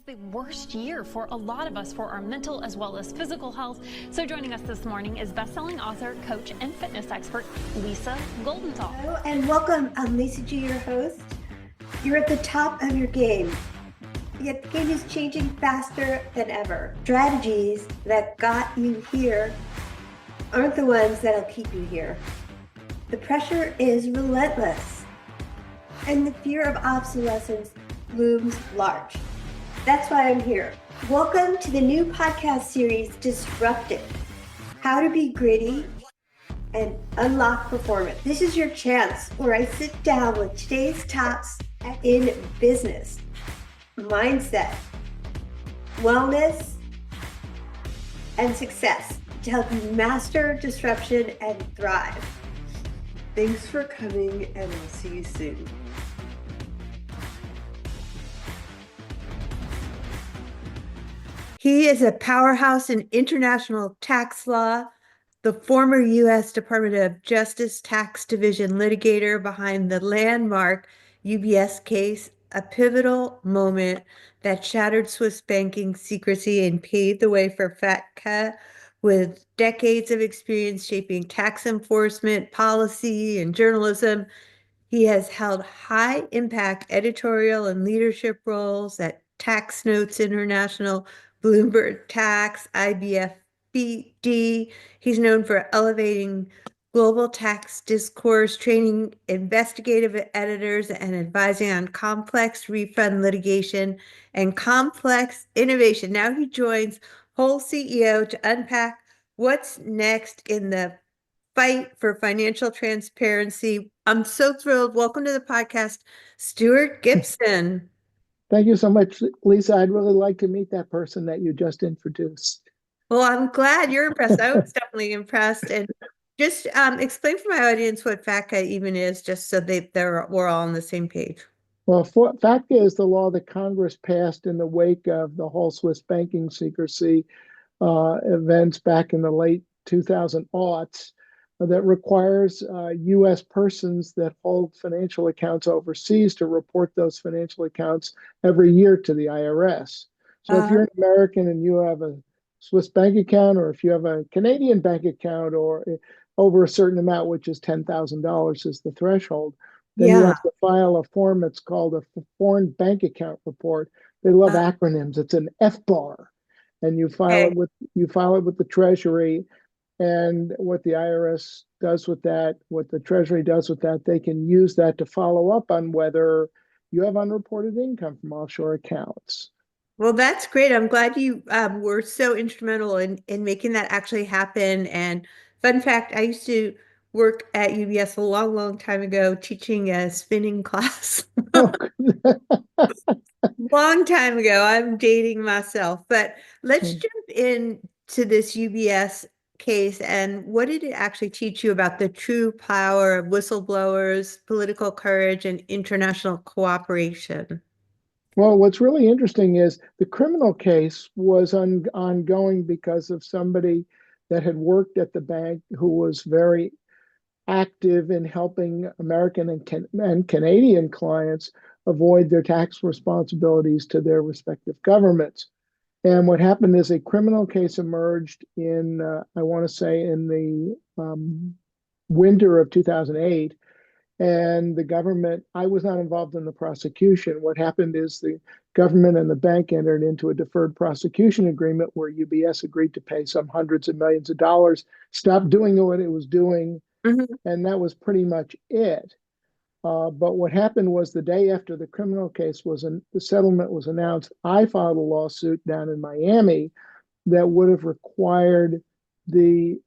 The worst year for a lot of us for our mental as well as physical health. So joining us this morning is best-selling author, coach, and fitness expert, Lisa Goldenthal. Hello and welcome. I'm Lisa G, your host. You're at the top of your game, yet the game is changing faster than ever. Strategies that got you here aren't the ones that'll keep you here. The pressure is relentless, and the fear of obsolescence looms large. That's why I'm here. Welcome to the new podcast series, Disrupted: How to Be Gritty and Unlock Performance. This is your chance where I sit down with today's tops in business, mindset, wellness, and success to help you master disruption and thrive. Thanks for coming, and I'll see you soon. He is a powerhouse in international tax law, the former U.S. Department of Justice Tax Division litigator behind the landmark UBS case, a pivotal moment that shattered Swiss banking secrecy and paved the way for FATCA, with decades of experience shaping tax enforcement, policy, and journalism. He has held high-impact editorial and leadership roles at Tax Notes International, Bloomberg Tax, IBFBD. He's known for elevating global tax discourse, training investigative editors, and advising on complex refund litigation and complex innovation. Now he joins WholeCEO to unpack what's next in the fight for financial transparency. I'm so thrilled. Welcome to the podcast, Stuart Gibson. Thank you so much, Lisa. I'd really like to meet that person that you just introduced. Well, I'm glad you're impressed. I was definitely impressed. And just explain for my audience what FATCA even is, just so we're all on the same page. Well, FATCA is the law that Congress passed in the wake of the whole Swiss banking secrecy events back in the late 2000 aughts. That requires U.S. persons that hold financial accounts overseas to report those financial accounts every year to the IRS. So if you're an American and you have a Swiss bank account, or if you have a Canadian bank account, or over a certain amount, which is $10,000 is the threshold, then you have to file a form. It's called a foreign bank account report. They love acronyms. It's an FBAR, and you file it with the Treasury. And what the IRS does with that, what the Treasury does with that, they can use that to follow up on whether you have unreported income from offshore accounts. Well, that's great. I'm glad you were so instrumental in making that actually happen. And fun fact, I used to work at UBS a long, long time ago teaching a spinning class. Long time ago. I'm dating myself. But let's jump into this UBS case. And what did it actually teach you about the true power of whistleblowers, political courage, and international cooperation? Well, what's really interesting is the criminal case was ongoing because of somebody that had worked at the bank who was very active in helping American and Canadian clients avoid their tax responsibilities to their respective governments. And what happened is a criminal case emerged in, I want to say, in the winter of 2008. And the government, I was not involved in the prosecution. What happened is the government and the bank entered into a deferred prosecution agreement where UBS agreed to pay some hundreds of millions of dollars, stop doing what it was doing, and that was pretty much it. But what happened was the day after the criminal case the settlement was announced, I filed a lawsuit down in Miami that would have required the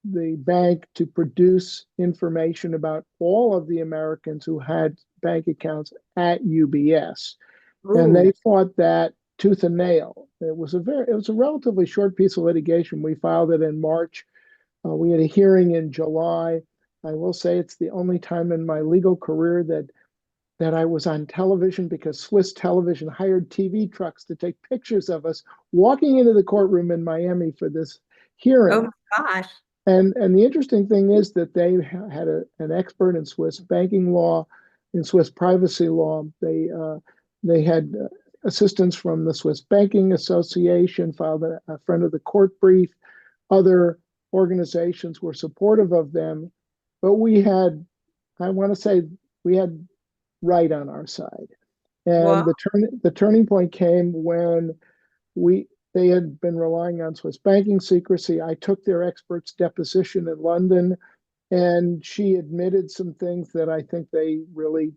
bank to produce information about all of the Americans who had bank accounts at UBS. Ooh. And they fought that tooth and nail. It was a relatively short piece of litigation. We filed it in March. We had a hearing in July. I will say it's the only time in my legal career that I was on television, because Swiss television hired TV trucks to take pictures of us walking into the courtroom in Miami for this hearing. Oh my gosh. And the interesting thing is that they had an expert in Swiss banking law, in Swiss privacy law. They had assistance from the Swiss Banking Association, filed a friend of the court brief. Other organizations were supportive of them, but I want to say, we had right on our side. And Wow. the turning point came when they had been relying on Swiss banking secrecy. I took their expert's deposition in London, and she admitted some things that I think they really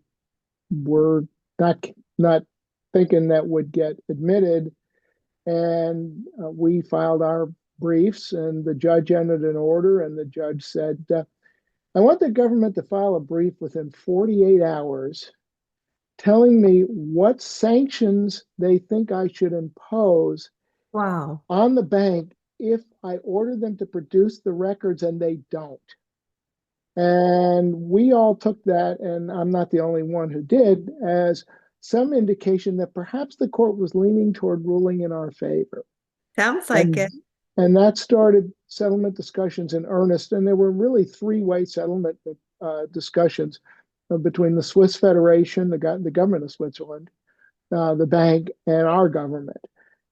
were not thinking that would get admitted. And we filed our briefs, and the judge entered an order, and the judge said, I want the government to file a brief within 48 hours telling me what sanctions they think I should impose Wow. on the bank if I order them to produce the records and they don't. And we all took that, and I'm not the only one who did, as some indication that perhaps the court was leaning toward ruling in our favor. Sounds like And, it. and that started settlement discussions in earnest. And there were really three-way settlement discussions between the Swiss Federation, the government of Switzerland, the bank, and our government.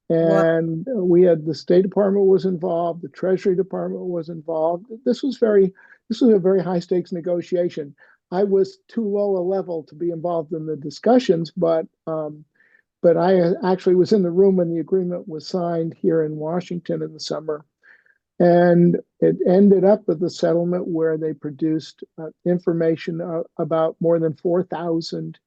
Wow. And we had the State Department was involved, the Treasury Department was involved. This was a very high stakes negotiation. I was too low a level to be involved in the discussions, but I actually was in the room when the agreement was signed here in Washington in the summer. And it ended up with a settlement where they produced information about more than 4,000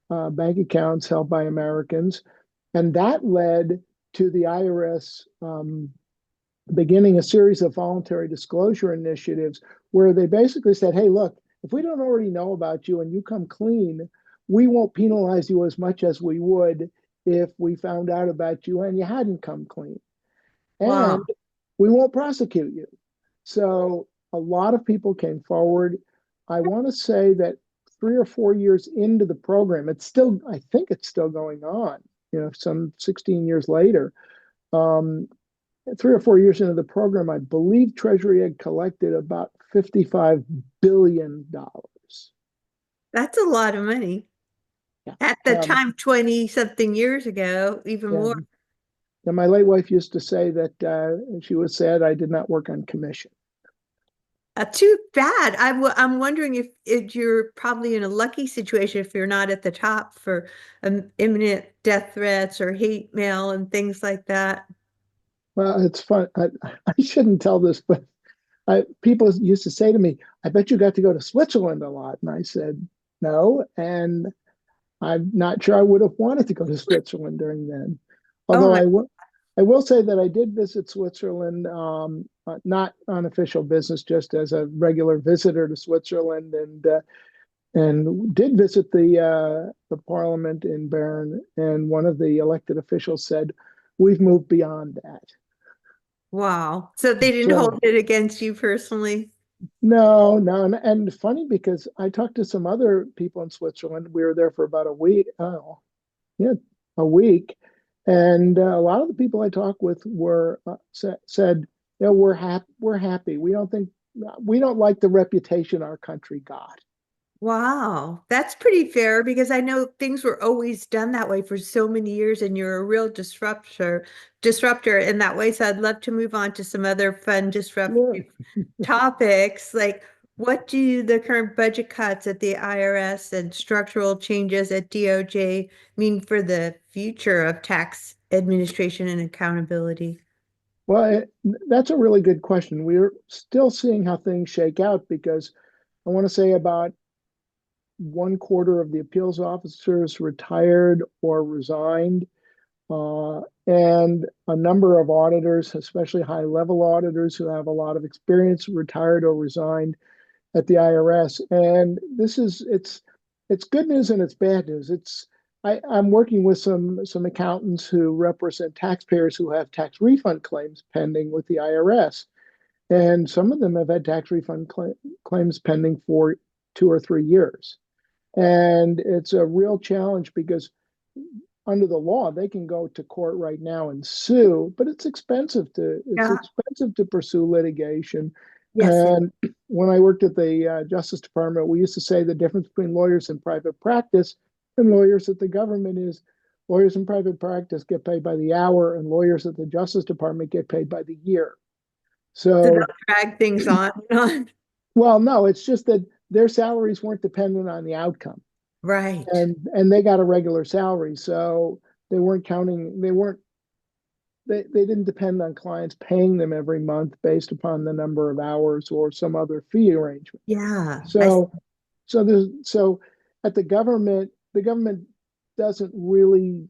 bank accounts held by Americans. And that led to the IRS beginning a series of voluntary disclosure initiatives where they basically said, hey, look, if we don't already know about you and you come clean, we won't penalize you as much as we would if we found out about you and you hadn't come clean. Wow. And we won't prosecute you. So a lot of people came forward. I want to say that 3 or 4 years into the program, I think it's still going on, some 16 years later. 3 or 4 years into the program, I believe Treasury had collected about $55 billion. That's a lot of money. Yeah. At the time, 20 something years ago, even more. And my late wife used to say that she was sad I did not work on commission. Too bad. I'm wondering if you're probably in a lucky situation if you're not at the top for imminent death threats or hate mail and things like that. Well, it's fun. I shouldn't tell this, but people used to say to me, I bet you got to go to Switzerland a lot. And I said, no. And I'm not sure I would have wanted to go to Switzerland during then. Although I will say that I did visit Switzerland, not on official business, just as a regular visitor to Switzerland, and did visit the parliament in Bern. And one of the elected officials said, we've moved beyond that. Wow. So they didn't hold it against you personally? No. And funny, because I talked to some other people in Switzerland. We were there for about a week. A week. And a lot of the people I talked with were said, we're happy. We don't like the reputation our country got. Wow, that's pretty fair because I know things were always done that way for so many years, and you're a real disruptor in that way. So I'd love to move on to some other fun disruptive topics. Like, what do the current budget cuts at the IRS and structural changes at DOJ mean for the future of tax administration and accountability? Well, that's a really good question. We're still seeing how things shake out, because I want to say about 1/4 of the appeals officers retired or resigned, and a number of auditors, especially high-level auditors who have a lot of experience, retired or resigned at the IRS. And it's good news and it's bad news. I'm working with some accountants who represent taxpayers who have tax refund claims pending with the IRS, and some of them have had tax refund claims pending for 2 or 3 years. And it's a real challenge because under the law, they can go to court right now and sue, but it's expensive to pursue litigation. Yes. And when I worked at the Justice Department, we used to say the difference between lawyers in private practice and lawyers at the government is Lawyers in private practice get paid by the hour, and lawyers at the Justice Department get paid by the year. So they'll So, drag things on and on. well, no, it's just that their salaries weren't dependent on the outcome, Right. and they got a regular salary, so they weren't counting. They didn't depend on clients paying them every month based upon the number of hours or some other fee arrangement. Yeah. So at the government doesn't really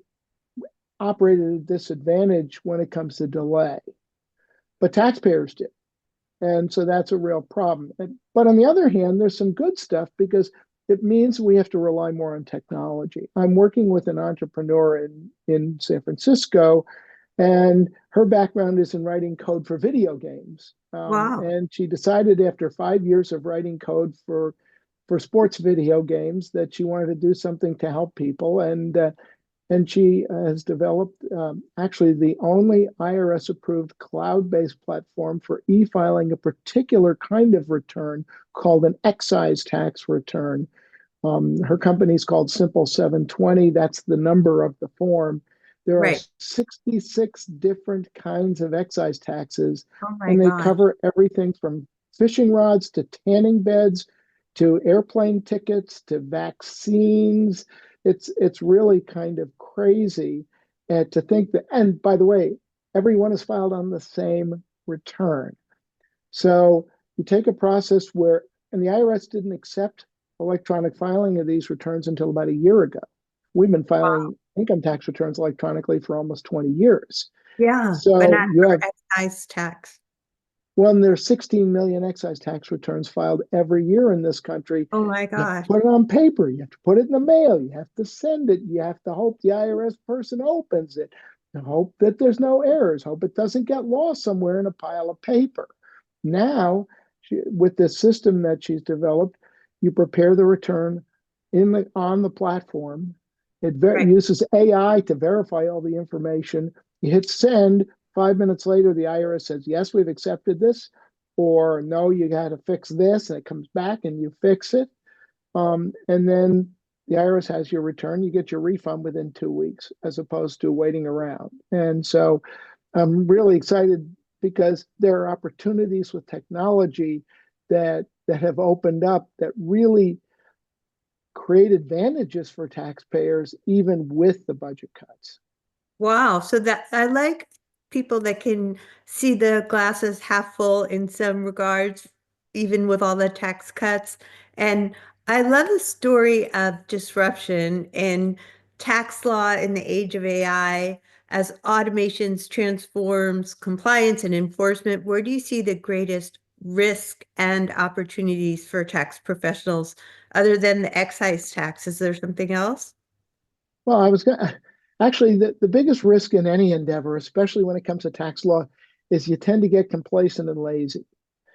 operate at a disadvantage when it comes to delay, but taxpayers do. And so that's a real problem. But on the other hand, there's some good stuff because it means we have to rely more on technology. I'm working with an entrepreneur in San Francisco, and her background is in writing code for video games. Wow. And she decided after 5 years of writing code for sports video games that she wanted to do something to help people. And she has developed actually the only IRS approved cloud-based platform for e-filing a particular kind of return called an excise tax return. Her company is called Simple 720. That's the number of the form. There are Right. 66 different kinds of excise taxes, Oh my and they gosh. cover everything from fishing rods to tanning beds to airplane tickets to vaccines. It's really kind of crazy to think that. And by the way, everyone is filed on the same return. So you take a process where, and the IRS didn't accept electronic filing of these returns until about a year ago. We've been filing income tax returns electronically for almost 20 years. Yeah. But So not you for have, excise tax. well, there's 16 million excise tax returns filed every year in this country. Oh my You have to gosh. put it on paper. You have to put it in the mail. You have to send it. You have to hope the IRS person opens it. And hope that there's no errors. Hope it doesn't get lost somewhere in a pile of paper. Now, with this system that she's developed, you prepare the return on the platform. It Right. uses AI to verify all the information. You hit send. 5 minutes later, the IRS says, yes, we've accepted this, or no, you got to fix this, and it comes back and you fix it. And then the IRS has your return. You get your refund within 2 weeks, as opposed to waiting around. And so I'm really excited because there are opportunities with technology that have opened up that really create advantages for taxpayers, even with the budget cuts. Wow. So that I like people that can see the glasses half full in some regards, even with all the tax cuts. And I love the story of disruption and tax law in the age of AI as automations transforms compliance and enforcement. Where do you see the greatest risk and opportunities for tax professionals other than the excise tax? Is there something else? Well, I was going to actually, the biggest risk in any endeavor, especially when it comes to tax law, is you tend to get complacent and lazy.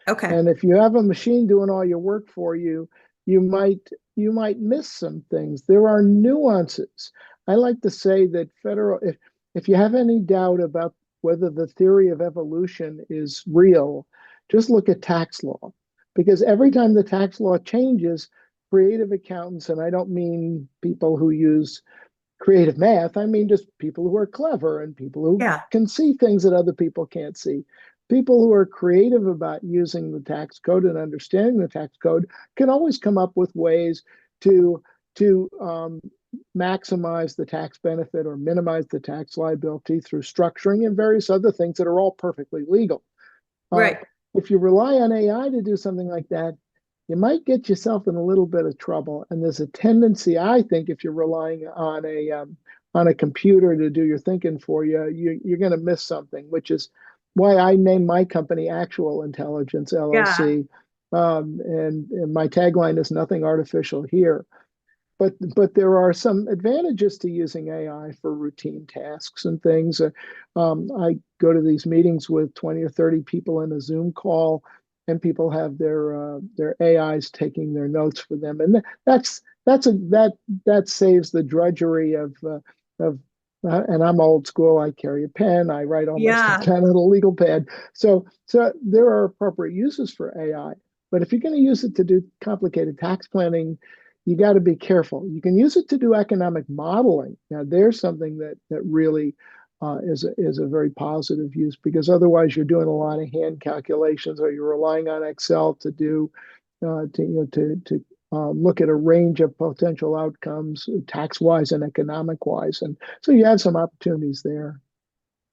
Okay. And if you have a machine doing all your work for you, you might miss some things. There are nuances. I like to say that if you have any doubt about whether the theory of evolution is real, just look at tax law. Because every time the tax law changes, creative accountants, and I don't mean people who use creative math, I mean just people who are clever and people who Yeah. can see things that other people can't see. People who are creative about using the tax code and understanding the tax code can always come up with ways to maximize the tax benefit or minimize the tax liability through structuring and various other things that are all perfectly legal. Uh, Right. if you rely on AI to do something like that, you might get yourself in a little bit of trouble. And there's a tendency, I think, if you're relying on a computer to do your thinking for you, you're going to miss something, which is why I named my company Actual Intelligence Yeah. LLC. And my tagline is nothing artificial here. But there are some advantages to using AI for routine tasks and things. I go to these meetings with 20 or 30 people in a Zoom call, and people have their AIs taking their notes for them, and that saves the drudgery of and I'm old school. I carry a pen. I write all my stuff Yeah. down on a legal pad. So there are appropriate uses for AI. But if you're going to use it to do complicated tax planning, you got to be careful. You can use it to do economic modeling. Now, there's something that really is a very positive use, because otherwise you're doing a lot of hand calculations, or you're relying on Excel to do to look at a range of potential outcomes, tax wise and economic wise, and so you have some opportunities there.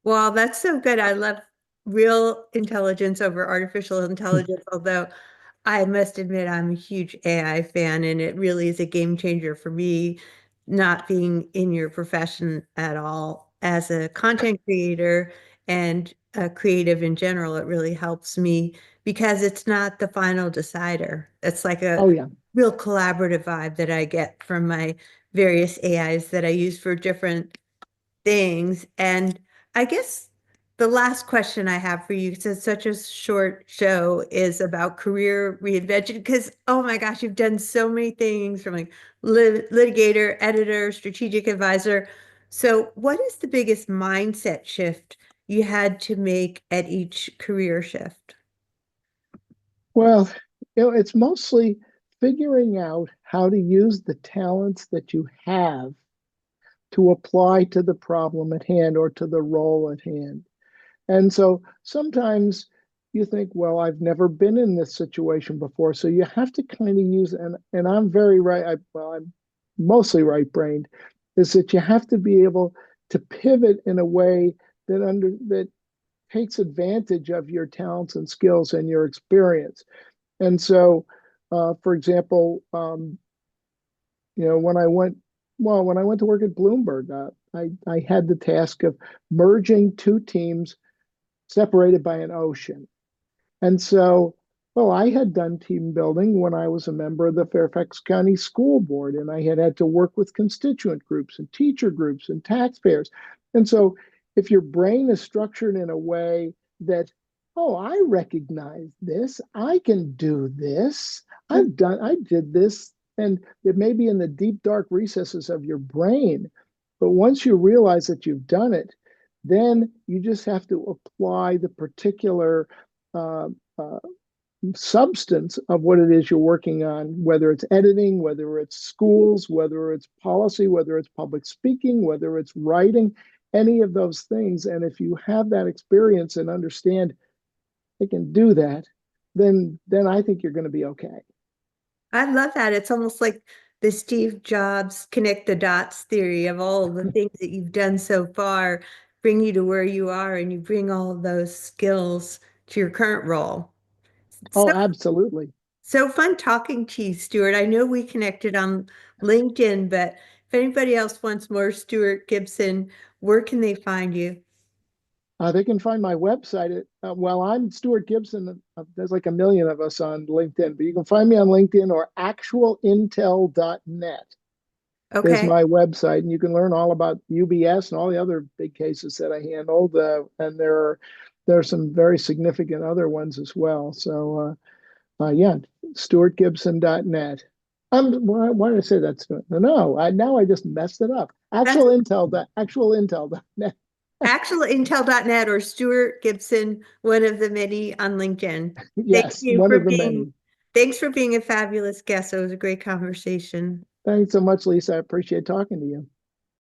Well, that's so good. I love real intelligence over artificial intelligence, although I must admit I'm a huge AI fan, and it really is a game changer for me, not being in your profession at all. As a content creator and a creative in general, it really helps me because it's not the final decider. It's like a Oh yeah. real collaborative vibe that I get from my various AIs that I use for different things. And I guess the last question I have for you, because it's such a short show, is about career reinvention. Because, oh my gosh, you've done so many things, from like litigator, editor, strategic advisor. So what is the biggest mindset shift you had to make at each career shift? Well, it's mostly figuring out how to use the talents that you have to apply to the problem at hand or to the role at hand. And so sometimes you think, well, I've never been in this situation before. So you have to kind of use, and I'm very right, I'm mostly right-brained, is that you have to be able to pivot in a way that takes advantage of your talents and skills and your experience. And so, for example, when I went to work at Bloomberg, I had the task of merging two teams separated by an ocean. And so, well, I had done team building when I was a member of the Fairfax County School Board, and I had to work with constituent groups and teacher groups and taxpayers. And so, if your brain is structured in a way that, oh, I recognize this, I can do this, I did this, and it may be in the deep, dark recesses of your brain, but once you realize that you've done it, then you just have to apply the particular substance of what it is you're working on, whether it's editing, whether it's schools, whether it's policy, whether it's public speaking, whether it's writing, any of those things. And if you have that experience and understand they can do that, then I think you're going to be okay. I love that. It's almost like the Steve Jobs connect the dots theory of all the things that you've done so far bring you to where you are, and you bring all of those skills to your current role. Oh, So, absolutely. so fun talking to you, Stuart. I know we connected on LinkedIn, but if anybody else wants more Stuart Gibson, where can they find you? They can find my website at, well, I'm Stuart Gibson. There's like a million of us on LinkedIn, but you can find me on LinkedIn, or actualintel.net is Okay. my website. And you can learn all about UBS and all the other big cases that I handled. And there are some very significant other ones as well. So, yeah, stuartgibson.net. Why did I say that? No, now I just messed it up. That's Actualintel.net. actualintel.net or Stuart Gibson, one of the many on LinkedIn. Thank Yes, you one for of the many. thanks for being a fabulous guest. It was a great conversation. Thanks so much, Lisa. I appreciate talking to you.